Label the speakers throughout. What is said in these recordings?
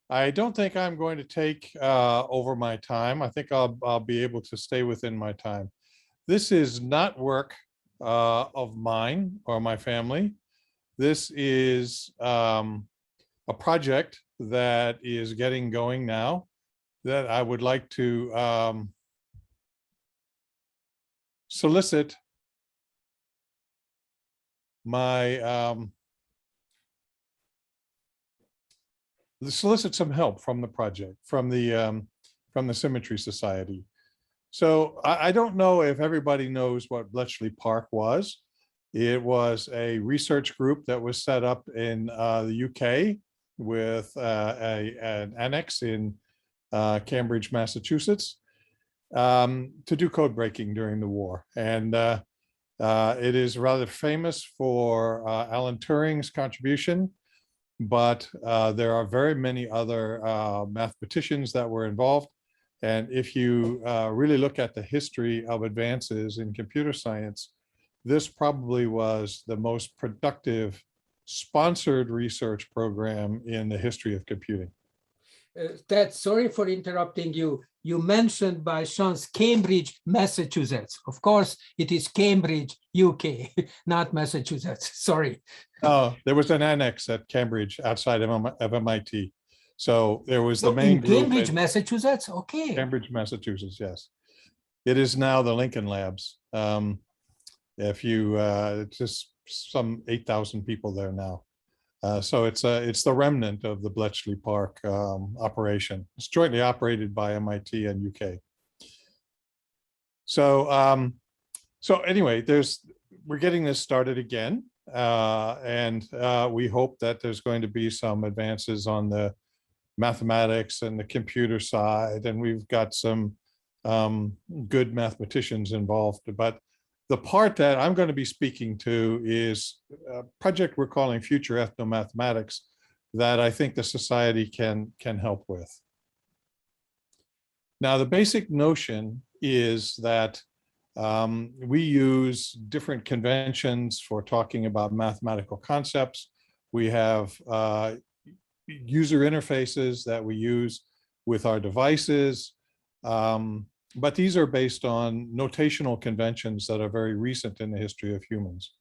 Speaker 1: I don't think I'm going to take over my time. I think I'll be able to stay within my time. This is not work of mine or my family. This is a project that is getting going now that I would like to solicit my solicit some help from the project, from the Symmetry Society. So I don't know if everybody knows what Bletchley Park was. It was a research group that was set up in the UK with an annex in Cambridge, Massachusetts, to do code breaking during the war. And it is rather famous for Alan Turing's contribution, but there are very many other mathematicians that were involved. And if you really look at the history of advances in computer science, this probably was the most productive sponsored research program in the history of computing.
Speaker 2: Sorry for interrupting you. You mentioned by chance Cambridge, Massachusetts. Of course, it is Cambridge, UK, not Massachusetts. Sorry.
Speaker 1: Oh, there was an annex at Cambridge outside of MIT. So there was the main group.
Speaker 2: Cambridge, Massachusetts? Okay.
Speaker 1: Cambridge, Massachusetts, yes. It is now the Lincoln Labs. If you, it's just some 8,000 people there now. So it's the remnant of the Bletchley Park operation. It's jointly operated by MIT and UK. So so anyway, we're getting this started again, and we hope that there's going to be some advances on the mathematics and the computer side, and we've got some good mathematicians involved. But the part that I'm going to be speaking to is a project we're calling Future Ethnomathematics that I think the society can help with. Now, the basic notion is that we use different conventions for talking about mathematical concepts. We have user interfaces that we use with our devices. But these are based on notational conventions that are very recent in the history of humans.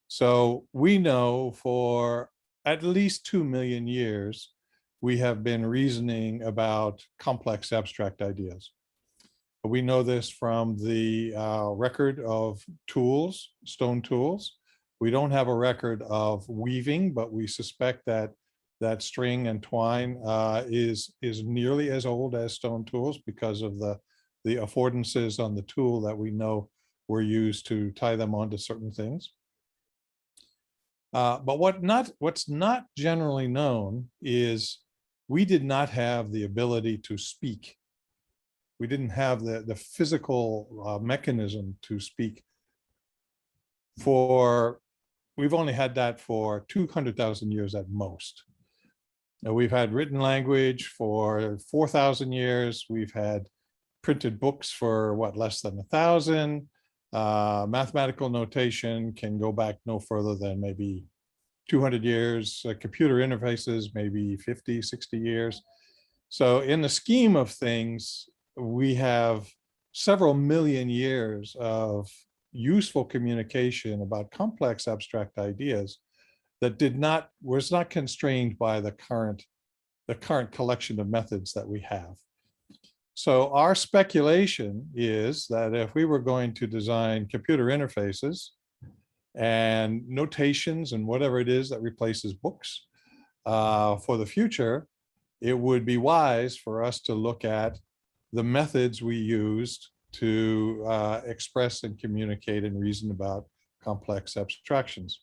Speaker 1: So we know for at least 2 million years, we have been reasoning about complex abstract ideas. We know this from the record of tools, stone tools. We don't have a record of weaving, but we suspect that string and twine is nearly as old as stone tools because of the affordances on the tool that we know were used to tie them onto certain things. But what's not generally known is we did not have the ability to speak. We didn't have the physical mechanism to speak. We've only had that for 200,000 years at most. Now, we've had written language for 4,000 years. We've had printed books for less than 1,000. Mathematical notation can go back no further than maybe 200 years. Computer interfaces, maybe 50, 60 years. So in the scheme of things, we have several million years of useful communication about complex abstract ideas that was not constrained by the current collection of methods that we have. So our speculation is that if we were going to design computer interfaces and notations and whatever it is that replaces books for the future, it would be wise for us to look at the methods we used to express and communicate and reason about complex abstractions.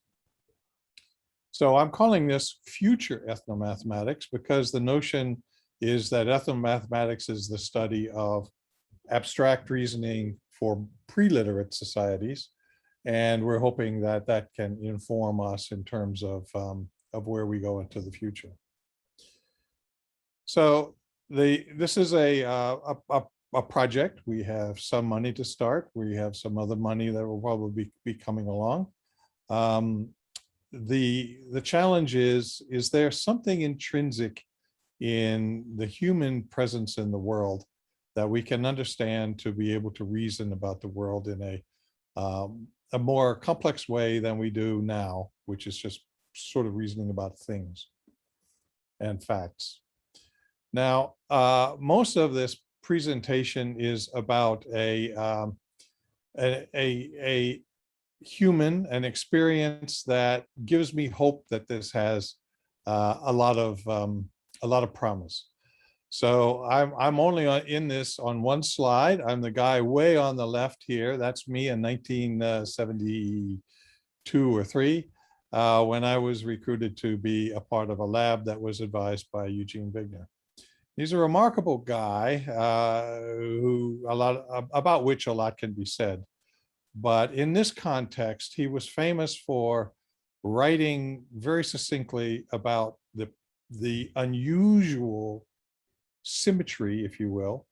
Speaker 1: So I'm calling this future ethnomathematics because the notion is that ethnomathematics is the study of abstract reasoning for pre-literate societies. And we're hoping that that can inform us in terms of where we go into the future. So this is a project. We have some money to start. We have some other money that will probably be coming along. The challenge is there something intrinsic in the human presence in the world that we can understand to be able to reason about the world in a more complex way than we do now, which is just sort of reasoning about things and facts. Now, most of this presentation is about a human, an experience that gives me hope that this has a lot of promise. So I'm only in this on one slide. I'm the guy way on the left here. That's me in 1972 or 3, when I was recruited to be a part of a lab that was advised by Eugene Wigner. He's a remarkable guy about which a lot can be said. But in this context, he was famous for writing very succinctly about the unusual symmetry, if you will,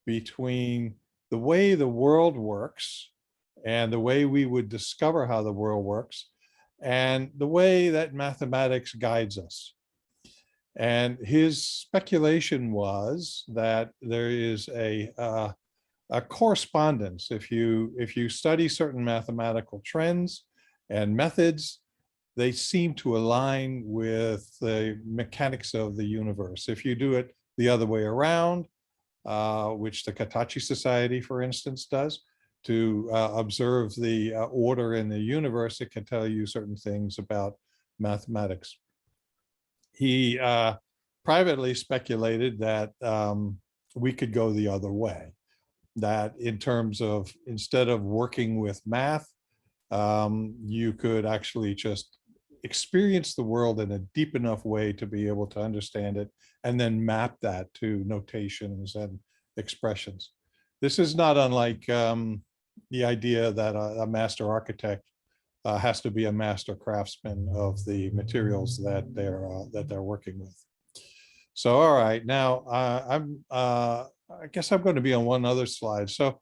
Speaker 1: between the way the world works and the way we would discover how the world works and the way that mathematics guides us. And his speculation was that there is a correspondence. If you study certain mathematical trends and methods, they seem to align with the mechanics of the universe. If you do it the other way around, which the Katachi Society, for instance, does, to observe the order in the universe, it can tell you certain things about mathematics. He privately speculated that we could go the other way, that in terms of, instead of working with math, you could actually just experience the world in a deep enough way to be able to understand it and then map that to notations and expressions. This is not unlike the idea that a master architect has to be a master craftsman of the materials that they're working with. So, all right, now I guess I'm going to be on one other slide. So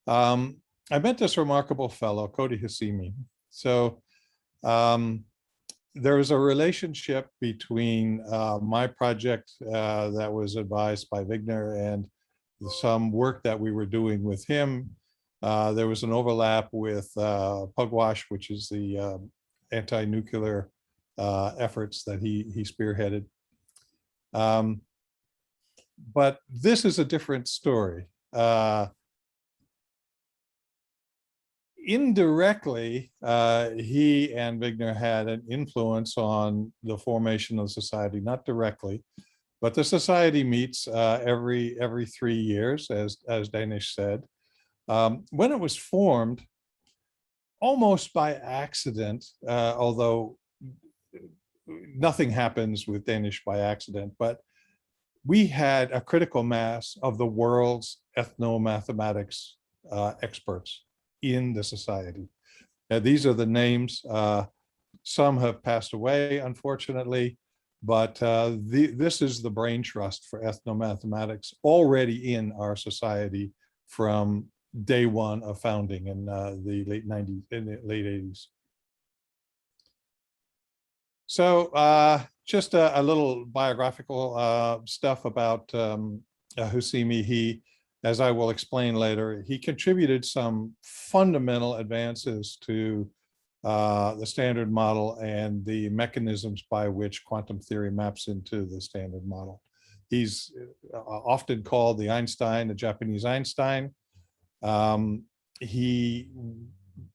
Speaker 1: I met this remarkable fellow, Cody Hasimi. So there was a relationship between my project that was advised by Wigner and some work that we were doing with him. There was an overlap with Pugwash, which is the anti-nuclear efforts that he spearheaded. But this is a different story. Indirectly, he and Wigner had an influence on the formation of the society, not directly, but the society meets every 3 years, as Danish said. When it was formed, almost by accident, although nothing happens with Danish by accident, but we had a critical mass of the world's ethnomathematics experts in the society. These are the names. Some have passed away, unfortunately, but this is the brain trust for ethnomathematics already in our society from day one of founding in the late 90s, in the late 80s. So just a little biographical stuff about Hasimi. He, as I will explain later, he contributed some fundamental advances to the standard model and the mechanisms by which quantum theory maps into the standard model. He's often called the Einstein, the Japanese Einstein.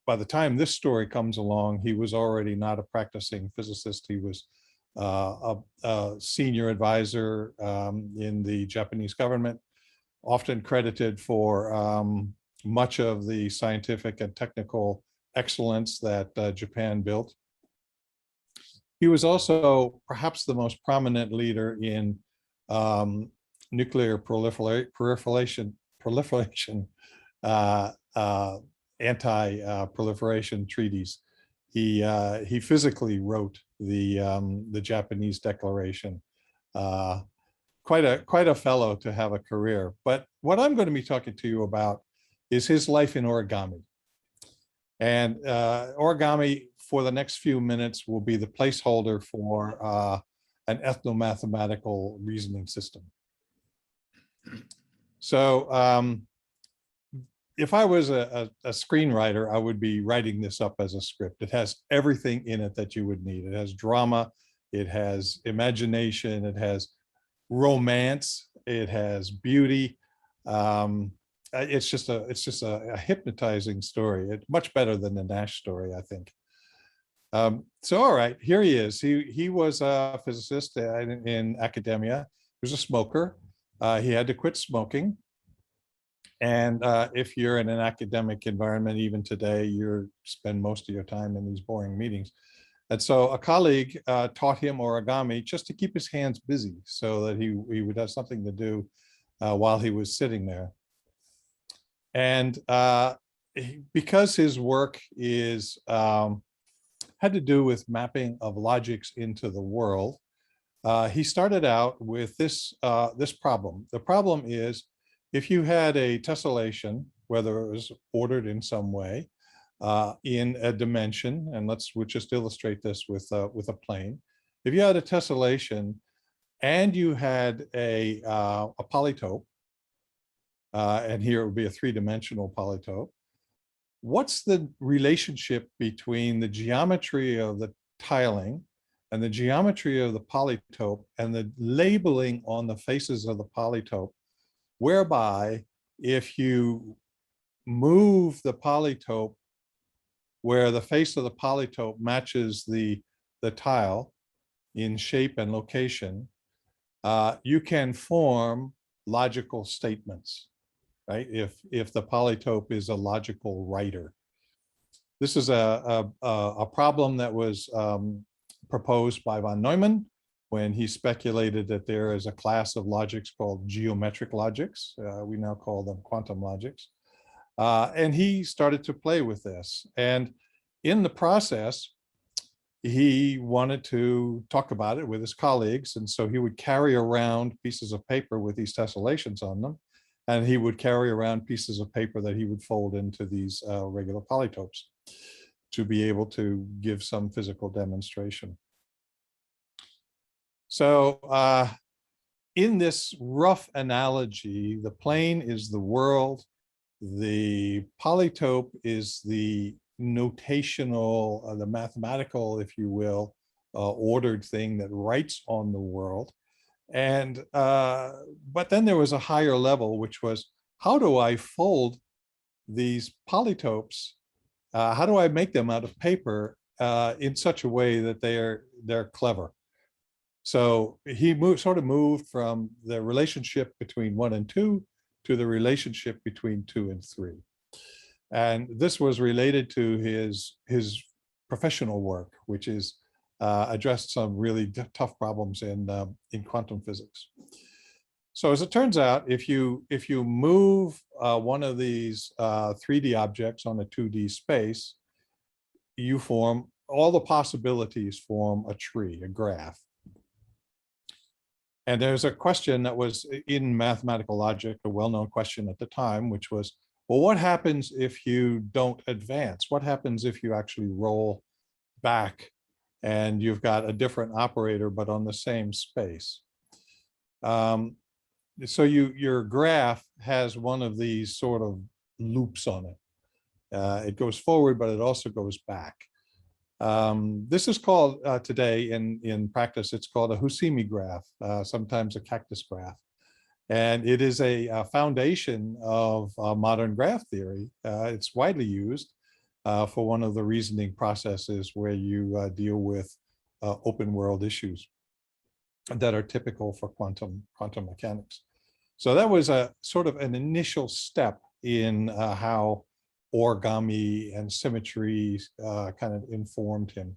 Speaker 1: By the time this story comes along, he was already not a practicing physicist. He was a senior advisor in the Japanese government, often credited for much of the scientific and technical excellence that Japan built. He was also perhaps the most prominent leader in nuclear proliferation anti-proliferation treaties. He physically wrote the Japanese declaration. Quite a fellow to have a career. But what I'm going to be talking to you about is his life in origami. And origami for the next few minutes will be the placeholder for an ethnomathematical reasoning system. So if I was a screenwriter, I would be writing this up as a script. It has everything in it that you would need. It has drama, it has imagination, it has romance, it has beauty. It's just a hypnotizing story. It's much better than the Nash story, I think. So all right, here he is. He was a physicist in academia. He was a smoker. He had to quit smoking. And if you're in an academic environment, even today, you spend most of your time in these boring meetings. And so a colleague taught him origami just to keep his hands busy so that he would have something to do while he was sitting there. And because his work is had to do with mapping of logics into the world, he started out with this problem. The problem is, if you had a tessellation, whether it was ordered in some way, in a dimension, and we'll just illustrate this with a plane. If you had a tessellation and you had a polytope, and here it would be a three-dimensional polytope, what's the relationship between the geometry of the tiling and the geometry of the polytope and the labeling on the faces of the polytope, whereby if you move the polytope where the face of the polytope matches the tile in shape and location, you can form logical statements, right? If the polytope is a logical writer. This is a problem that was proposed by von Neumann when he speculated that there is a class of logics called geometric logics. We now call them quantum logics. And he started to play with this. And in the process, he wanted to talk about it with his colleagues. And so he would carry around pieces of paper with these tessellations on them. And he would carry around pieces of paper that he would fold into these regular polytopes to be able to give some physical demonstration. So in this rough analogy, the plane is the world, the polytope is the notational, the mathematical, if you will, ordered thing that writes on the world. And but then there was a higher level, which was, how do I fold these polytopes? How do I make them out of paper in such a way that they're clever? So he sort of moved from the relationship between 1 and 2 to the relationship between 2 and 3. And this was related to his professional work, which is addressed some really tough problems in quantum physics. So as it turns out, if you move one of these 3D objects on a 2D space, you form, all the possibilities form a tree, a graph. And there's a question that was in mathematical logic, a well-known question at the time, which was, well, what happens if you don't advance? What happens if you actually roll back and you've got a different operator, but on the same space? So your graph has one of these sort of loops on it. It goes forward, but it also goes back. This is called today in practice, it's called a Husimi graph, sometimes a cactus graph. And it is a foundation of modern graph theory. It's widely used for one of the reasoning processes where you deal with open world issues that are typical for quantum mechanics. So that was a sort of an initial step in how origami and symmetry kind of informed him.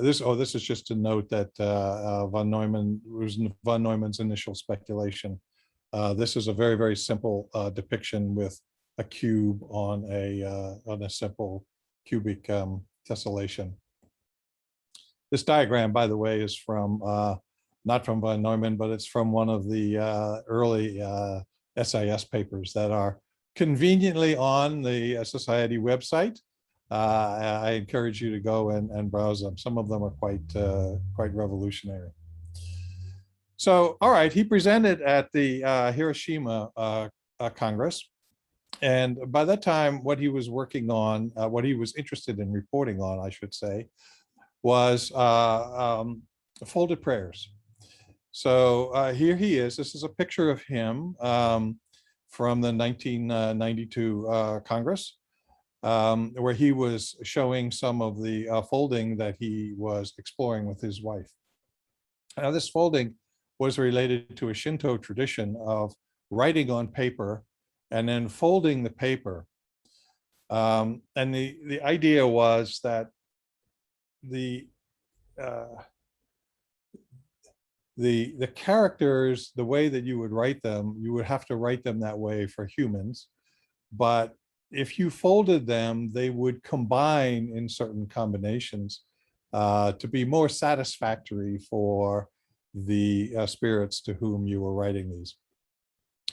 Speaker 1: This is just to note that von Neumann was von Neumann's initial speculation. This is a very, very simple depiction with a cube on a simple cubic tessellation. This diagram, by the way, is from not from von Neumann, but it's from one of the early SIS papers that are conveniently on the Society website. I encourage you to go and browse them. Some of them are quite revolutionary. So, all right, he presented at the Hiroshima Congress. And by that time, what he was working on, what he was interested in reporting on, I should say, was folded prayers. So here he is. This is a picture of him from the 1992 Congress, where he was showing some of the folding that he was exploring with his wife. Now, this folding was related to a Shinto tradition of writing on paper and then folding the paper. And the idea was that the characters, the way that you would write them, you would have to write them that way for humans. But if you folded them, they would combine in certain combinations to be more satisfactory for the spirits to whom you were writing these.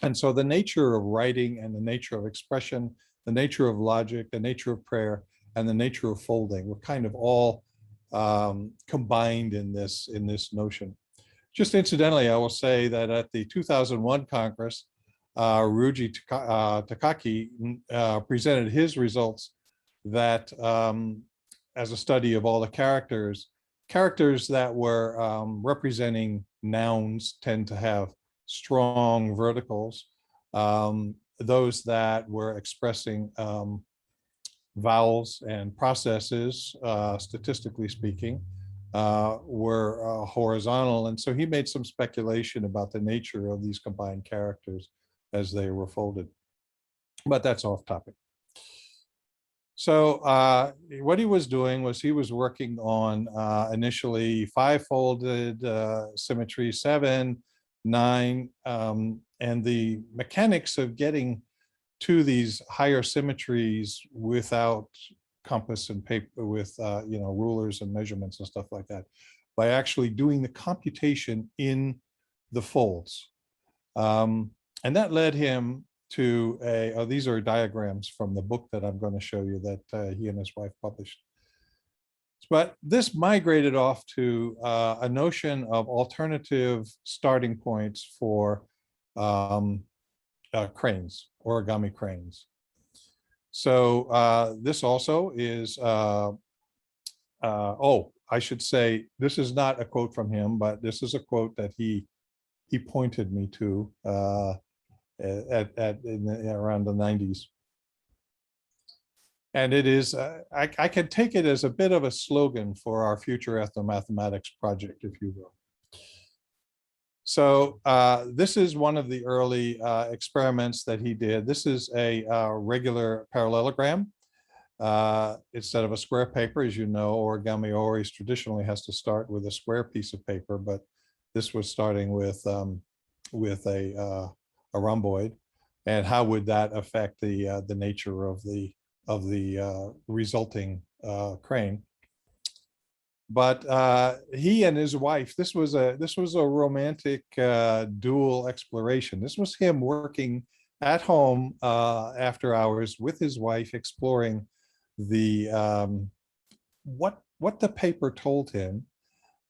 Speaker 1: And so the nature of writing and the nature of expression, the nature of logic, the nature of prayer, and the nature of folding were kind of all combined in this notion. Just incidentally, I will say that at the 2001 Congress, Ryuji Takaki presented his results that as a study of all the characters that were representing nouns tend to have strong verticals. Those that were expressing vowels and processes, statistically speaking, were horizontal. And so he made some speculation about the nature of these combined characters as they were folded. But that's off topic. So what he was doing was he was working on initially 5-folded symmetry, 7, 9, and the mechanics of getting to these higher symmetries without compass and paper, with rulers and measurements and stuff like that, by actually doing the computation in the folds. And that led him to these are diagrams from the book that I'm going to show you that he and his wife published. But this migrated off to a notion of alternative starting points for cranes, origami cranes. So this also is, I should say, this is not a quote from him, but this is a quote that he pointed me to around the 90s. And it is, I can take it as a bit of a slogan for our future ethnomathematics project, if you will. So this is one of the early experiments that he did. This is a regular parallelogram. Instead of a square paper, as you know, origami always traditionally has to start with a square piece of paper, but this was starting with a rhomboid. And how would that affect the nature of the resulting crane? But he and his wife, this was a romantic dual exploration. This was him working at home after hours with his wife, exploring the what the paper told him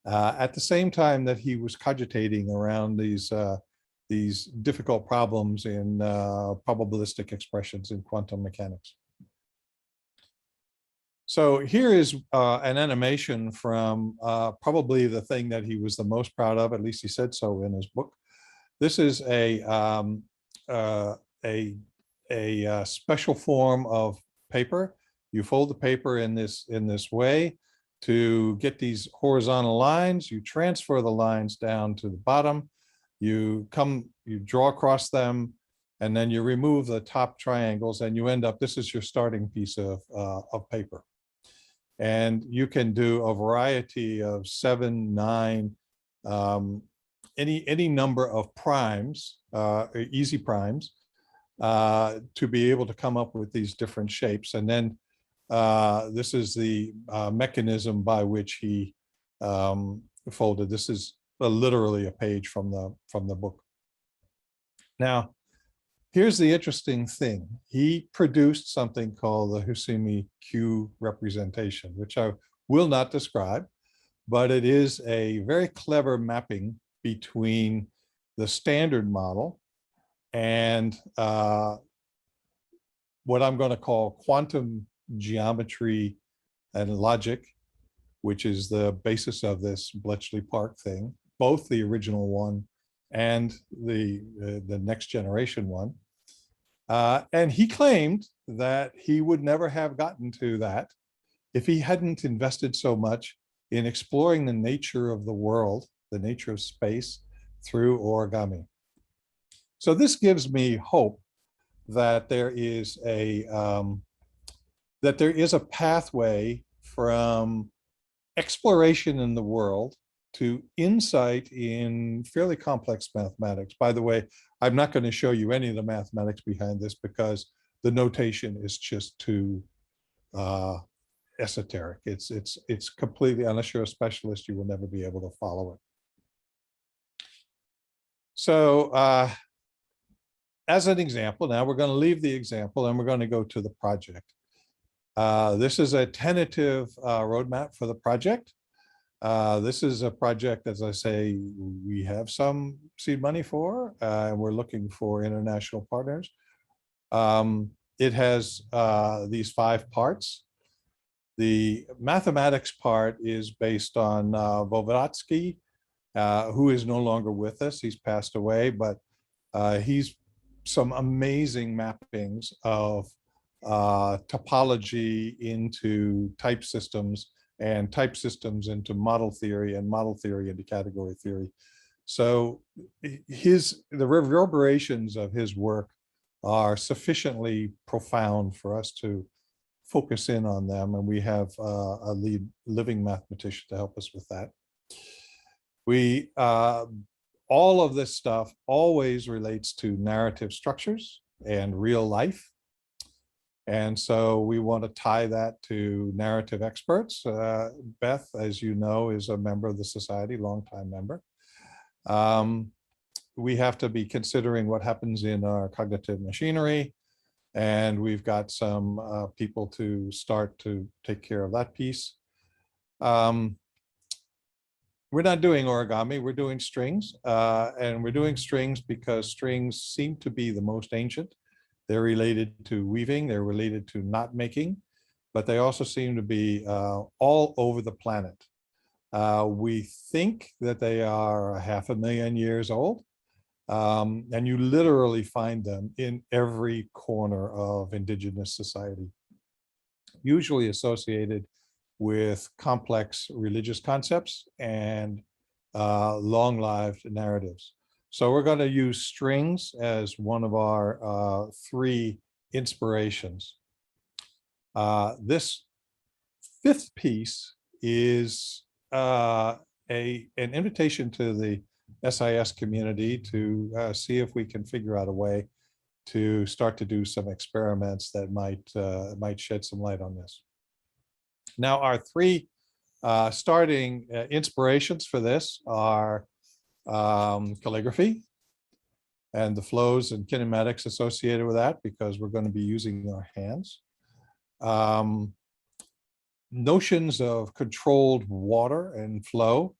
Speaker 1: at the same time that he was cogitating around these difficult problems in probabilistic expressions in quantum mechanics. So here is an animation from probably the thing that he was the most proud of, at least he said so in his book. This is a special form of paper. You fold the paper in this way to get these horizontal lines. You transfer the lines down to the bottom. You draw across them, and then you remove the top triangles, and you end up, this is your starting piece of paper. And you can do a variety of 7, 9, any number of primes, easy primes, to be able to come up with these different shapes. And then this is the mechanism by which he folded. This is literally a page from the book. Now, here's the interesting thing. He produced something called the Husimi Q representation, which I will not describe, but it is a very clever mapping between the standard model and what I'm going to call quantum geometry and logic, which is the basis of this Bletchley Park thing, both the original one and the next generation one. And he claimed that he would never have gotten to that if he hadn't invested so much in exploring the nature of the world, the nature of space, through origami. So this gives me hope that there is a pathway from exploration in the world to insight in fairly complex mathematics. By the way, I'm not going to show you any of the mathematics behind this because the notation is just too esoteric. It's completely, unless you're a specialist, you will never be able to follow it. So as an example, now we're going to leave the example and we're going to go to the project. This is a tentative roadmap for the project. This is a project, as I say, we have some seed money for, and we're looking for international partners. It has these 5 parts. The mathematics part is based on Vovodsky, who is no longer with us. He's passed away, but he's some amazing mappings of topology into type systems and type systems into model theory and model theory into category theory. So the reverberations of his work are sufficiently profound for us to focus in on them, and we have a lead living mathematician to help us with that. We all of this stuff always relates to narrative structures and real life. And so we want to tie that to narrative experts. Beth, as you know, is a member of the society, longtime member. We have to be considering what happens in our cognitive machinery. And we've got some people to start to take care of that piece. We're not doing origami, we're doing strings. And we're doing strings because strings seem to be the most ancient. They're related to weaving, they're related to knot making, but they also seem to be all over the planet. We think that they are 500,000 years old, and you literally find them in every corner of indigenous society, usually associated with complex religious concepts and long-lived narratives. So we're going to use strings as one of our 3 inspirations. This 5th piece is an invitation to the SIS community to see if we can figure out a way to start to do some experiments that might shed some light on this. Now, our 3 starting inspirations for this are calligraphy and the flows and kinematics associated with that, because we're going to be using our hands. Notions of controlled water and flow.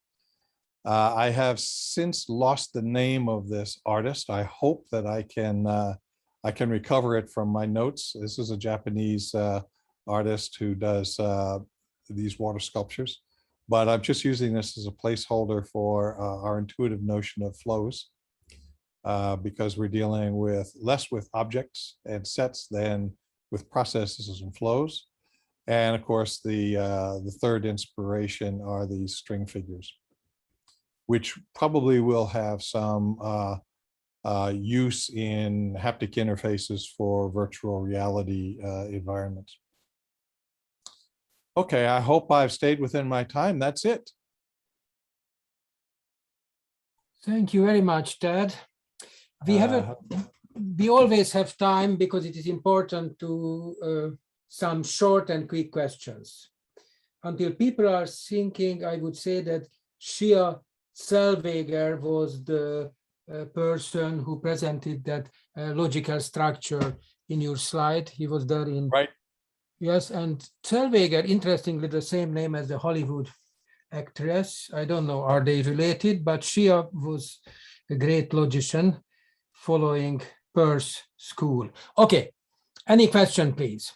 Speaker 1: I have since lost the name of this artist. I hope that I can recover it from my notes. This is a Japanese artist who does these water sculptures, but I'm just using this as a placeholder for our intuitive notion of flows, because we're dealing less with objects and sets than with processes and flows. And of course, the 3rd inspiration are these string figures, which probably will have some use in haptic interfaces for virtual reality environments. Okay, I hope I've stayed within my time. That's it.
Speaker 2: Thank you very much, Ted. We always have time because it is important to some short and quick questions. Until people are thinking, I would say that Shia Zellweger was the person who presented that logical structure in your slide. He was there in.
Speaker 1: Right.
Speaker 2: Yes, and Zellweger, interestingly, the same name as the Hollywood actress. I don't know, are they related? But she was a great logician following Peirce school. Okay, any question, please?